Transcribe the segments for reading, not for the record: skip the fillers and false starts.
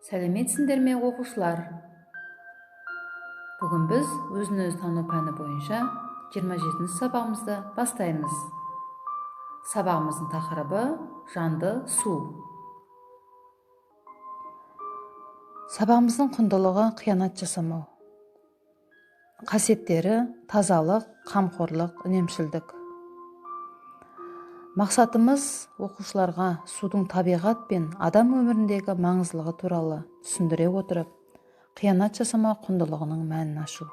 Сәлеметсіңдер ме оқушылар? Бүгін біз өзін-өзі тану пәні бойынша 27 сабағымызды бастаймыз. Сабағымыздың тақырыбы жанды су. Сабағымыздың құндылығы қиянат жасамау. Қасиеттері тазалық, қамқорлық, үнемшілдік. Мақсатымыз оқушыларға судың табиғат пен адам өміріндегі маңыздылығы туралы түсіндіре отырып, қиянат жасамау құндылығының мәнін ашу.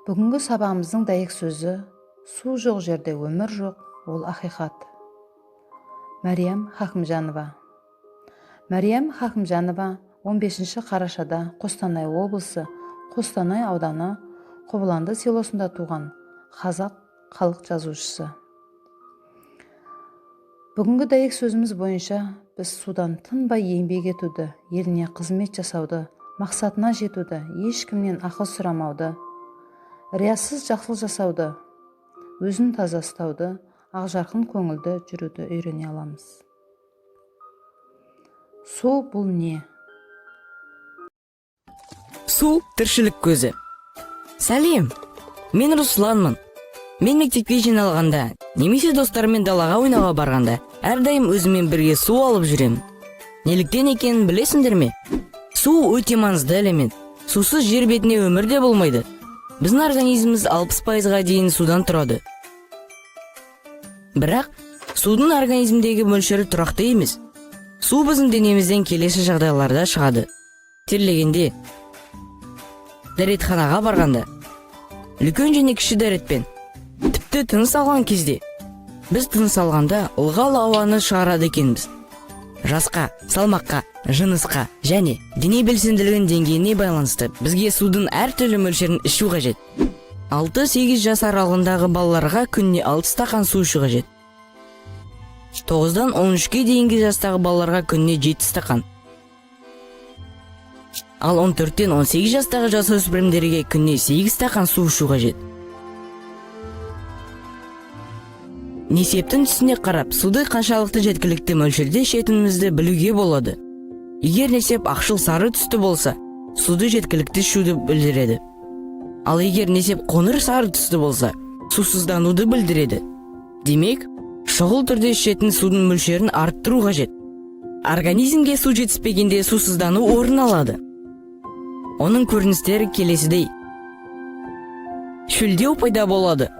Бүгінгі сабағымыздың дәйек сөзі су жоқ жерде өмір жоқ, ол ақиқат. Мәриям Хакімжанова. Мәриям Хакімжанова 15 қарашада Қостанай облысы, Қостанай ауданы Қобыланды селосында туған қазақ халық жазушысы. Бүгінгі дәйек сөзіміз бойынша біз судан тынбай еңбек етуді, еліне қызмет жасауды, мақсатына жетуді, ешкімнен ақыл сұрамауды, риясыз жақсылық жасауды, өзін таза ұстауды, ақжарқын көңілді жүруді үйрене аламыз. Су бұл не? Су тіршілік көзі. Сәлем, мен Русланмын. Мен мектепке жиналғанда, немесе достарыммен далаға ойнауға барғанда, әрдайым өзіммен бірге су алып жүрем. Неліктен екенін білесіңдер ме? Су өте маңызды элемент. Сусыз жер бетіне өмір де болмайды. Біздің организміміз 60%-ға дейін судан тұрады. Бірақ судың организмдегі мөлшері тұрақты емес. Су біздің денемізден келесі жағдайларда шығады. Терлегенде, дәретханаға барғанда, үлкен және кіші дәретпен, тіпті тыныс алған кезде. Біз тыныс алғанда ылғал ауаны шығарады екенбіз. Жасқа, салмаққа, жынысқа және дене белсенділігінің деңгейіне байланысты бізге судың әртүрлі мөлшерін ішу қажет. 6-8 жас аралығындағы балаларға күніне 6 стақан су ішу қажет. 9-дан 13-ке дейінгі жастағы балаларға күніне 7 стақан. Ал 14-тен 18 жастағы жасөспірімдерге күніне 8 стақан су ішу қажет. Несептің түсіне қарап, суды қаншалықты жеткілікті мөлшерде ішетінімізді білуге болады. Егер несеп ақшыл сары түсті болса, суды жеткілікті ішуді білдіреді. Ал егер несеп қоңыр сары түсті болса, сусыздануды білдіреді. Демек, шұғыл түрде ішетін судың мөлшерін арттыру қажет. Организмге су жетіспегенде сусыздану орын алады. Оның көріністері келесідей. Шөлдеу пайда болады.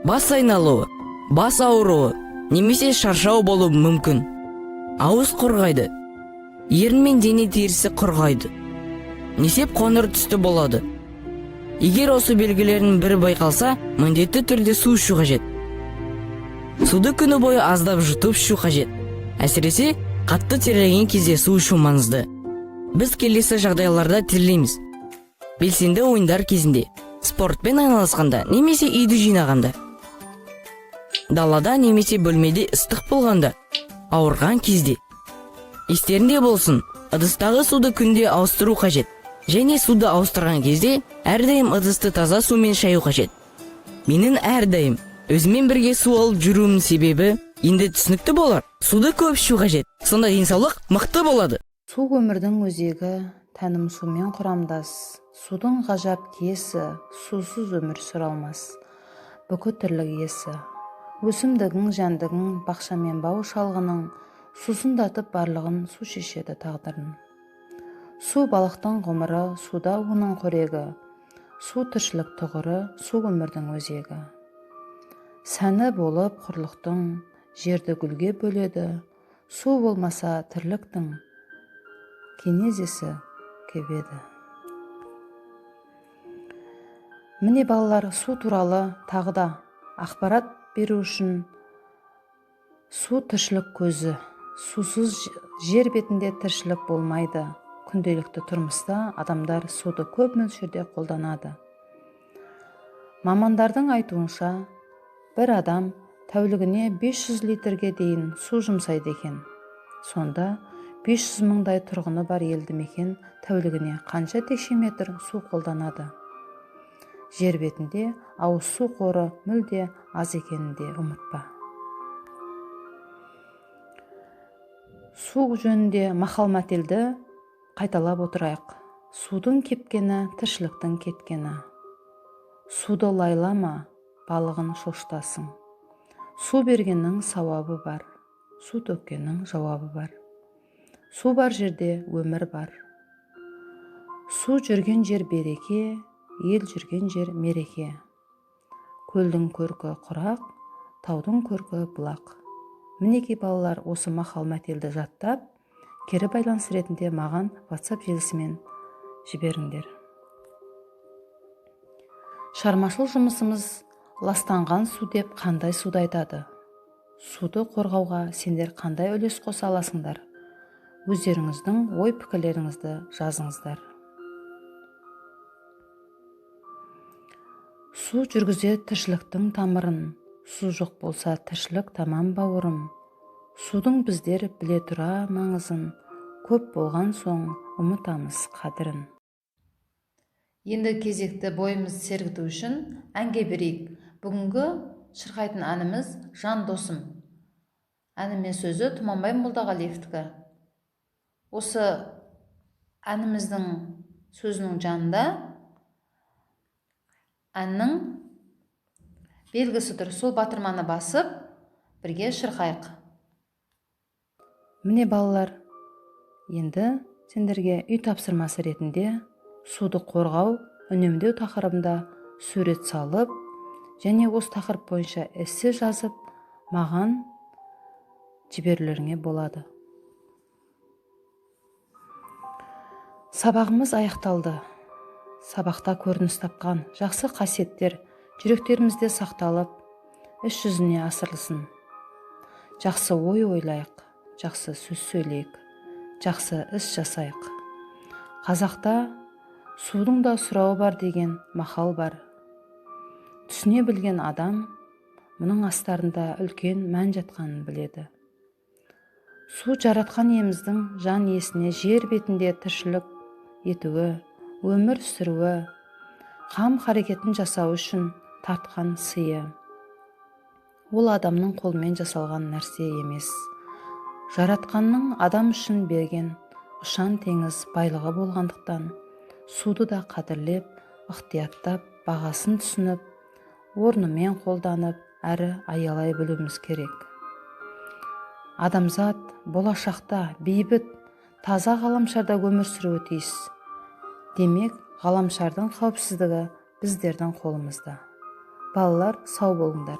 Бас айналуы, бас ауруы, немесе шаршау болуы мүмкін. Ауыз құрғайды. Ерін мен дене терісі құрғайды. Несеп қоңыр түсті болады. Егер осы белгілерінің бірі байқалса, міндетті түрде су ішу қажет. Суды күні бойы аздап жұтып ішу қажет. Әсіресе қатты терлеген кезде су ішу маңызды. Біз келесі жағдайларда терлейміз. Белсенді ойындар кезінде, спортпен айналысқанда, немесе үйді жинағанда. Далада немесе бөлмеде ыстық болғанда, ауырған кезде. Естерінде болсын, ыдыстағы суды күнде ауыстыру қажет. Және суды ауыстырған кезде әрдайым ыдысты таза сумен шаю қажет. Менің әрдайым өзімен бірге су алып жүруімнің себебі енді түсінікті болар. Суды көп ішу қажет. Сонда денсаулық мықты болады. Су өмірдің өзегі, тәнім сумен құрамдас. Судың ғажап киесі, сусыз өмір сүралмас. Бүкіл тірлік иесі. Өсімдігің, жәндігің, бақшамен бау шалғының, сусындатып барлығын су шешеді тағдырын. Су балықтың ғұмыры, суда оның қорегі. Су тіршілік тұғыры, су өмірдің өзегі. Сәні болып құрлықтың, жерді гүлге бөледі. Су болмаса тірліктің, кенезесі кебеді. Міне балалар, су туралы тағы да ақпарат беру үшін су тіршілік көзі. Сусыз жер бетінде тіршілік болмайды. Күнделікті тұрмыста адамдар суды көп мөлшерде қолданады. Мамандардың айтуынша, бір адам тәулігіне 500 литрге дейін су жұмсайды екен. Сонда 500 мыңдай тұрғыны бар елді мекен тәулігіне қанша текше метр су қолданады? Жер бетінде ауыз су қоры мүлде аз екенін де ұмытпа. Су жөнінде мақал мәтелді қайталап отырайық. Судың кепкені, тіршіліктің кеткені. Суды лайлама, балығын шоштасың. Су бергеннің сауабы бар, су төккеннің жауабы бар. Су бар жерде өмір бар. Су жүрген жер береке, ел жүрген жер мереке. Көлдің көркі құрақ, таудың көркі бұлақ. Мінекей балалар, осы мақал мәтелді жаттап, кері байланыс ретінде маған WhatsApp желісімен жіберіңдер. Шығармашыл жұмысымыз ластанған су деп қандай суды айтады? Суды қорғауға сендер қандай үлес қоса аласыңдар? Өздеріңіздің ой пікірлеріңізді жазыңыздар. Су жүргізе тіршіліктің тамырын, су жоқ болса тіршілік тамам бауырым. Судың біздер біле тұра маңызын, көп болған соң ұмытамыз қадірін. Енді кезекті бойымыз сергіту үшін әнге берейік. Бүгінгі шырқайтын әніміз «Жан досым». Әніме сөзі Тұманбай Молдағалиевтікі. Осы әніміздің сөзінің жанында әннің белгісі тұр. Сол батырманы басып, бірге шырқайық. Міне балалар, енді сендерге үй тапсырмасы ретінде суды қорғау, үнемдеу тақырыбында сурет салып, және осы тақырып бойынша эссе жазып, маған жіберулеріңе болады. Сабағымыз аяқталды. Сабақта көрініс тапқан жақсы қасиеттер жүректерімізде сақталып, іс жүзіне асырылсын. Жақсы ой ойлайық, жақсы сөз сөйлейік, жақсы іс жасайық. Қазақта судың да сұрауы бар деген мақал бар. Түсіне білген адам мұның астарында үлкен мән жатқанын біледі. Су жаратқан иеміздің жан иесіне жер бетінде тіршілік етуі, өмір сүруі, қам қарекетін жасау үшін тартқан сыйы. Ол адамның қолымен жасалған нәрсе емес. Жаратқанның адам үшін берген ұшан теңіз байлығы болғандықтан, суды да қадірлеп, ықтияттап, бағасын түсініп, орнымен қолданып, әрі аялай білуіміз керек. Адамзат болашақта бейбіт, таза ғаламшарда өмір сүруі тиіс. Демек, ғаламшардың қауіпсіздігі біздердің қолымызда. Балалар, сау болыңдар.